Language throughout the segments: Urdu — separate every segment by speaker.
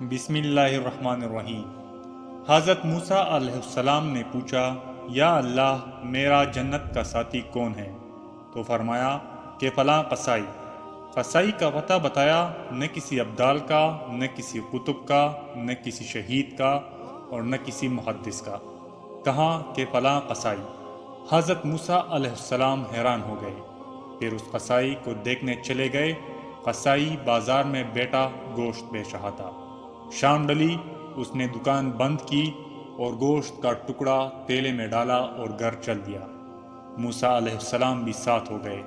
Speaker 1: بسم اللہ الرحمن الرحیم۔ حضرت موسیٰ علیہ السلام نے پوچھا، یا اللہ، میرا جنت کا ساتھی کون ہے؟ تو فرمایا کہ فلاں قصائی۔ قصائی کا پتہ بتایا، نہ کسی ابدال کا، نہ کسی قطب کا، نہ کسی شہید کا، اور نہ کسی محدث کا۔ کہا کہ فلاں قصائی۔ حضرت موسیٰ علیہ السلام حیران ہو گئے، پھر اس قصائی کو دیکھنے چلے گئے۔ قصائی بازار میں بیٹا گوشت بیچ رہا تھا۔ شام ڈلی، اس نے دکان بند کی اور گوشت کا ٹکڑا تیلے میں ڈالا اور گھر چل دیا۔ موسیٰ علیہ السلام بھی ساتھ ہو گئے۔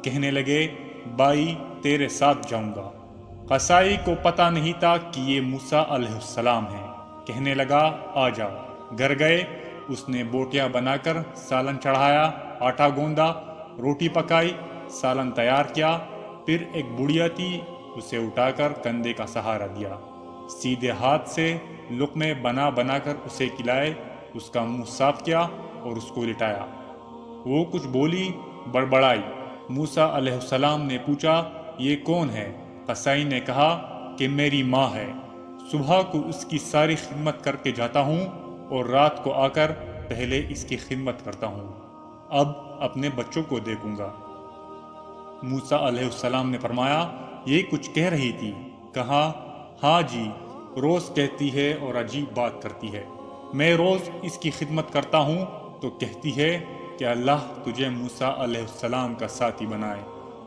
Speaker 1: کہنے لگے، بھائی، تیرے ساتھ جاؤں گا۔ قصائی کو پتہ نہیں تھا کہ یہ موسیٰ علیہ السلام ہیں۔ کہنے لگا، آ جاؤ۔ گھر گئے، اس نے بوٹیاں بنا کر سالن چڑھایا، آٹا گوندا، روٹی پکائی، سالن تیار کیا۔ پھر ایک بڑھیا تھی، اسے اٹھا کر کندھے کا سہارا دیا۔ سیدھے ہاتھ سے لقمے بنا بنا کر اسے کھلائے، اس کا منہ صاف کیا اور اس کو لٹایا۔ وہ کچھ بولی، بڑبڑائی۔ موسیٰ علیہ السلام نے پوچھا، یہ کون ہے؟ قصائی نے کہا کہ میری ماں ہے۔ صبح کو اس کی ساری خدمت کر کے جاتا ہوں اور رات کو آ کر پہلے اس کی خدمت کرتا ہوں۔ اب اپنے بچوں کو دیکھوں گا۔ موسیٰ علیہ السلام نے فرمایا، یہ کچھ کہہ رہی تھی؟ کہا، ہاں جی، روز کہتی ہے اور عجیب بات کرتی ہے۔ میں روز اس کی خدمت کرتا ہوں تو کہتی ہے کہ اللہ تجھے موسیٰ علیہ السلام کا ساتھی بنائے۔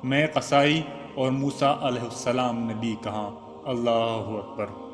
Speaker 1: میں قصائی اور موسیٰ علیہ السلام نبی کہاں۔ اللہ اکبر۔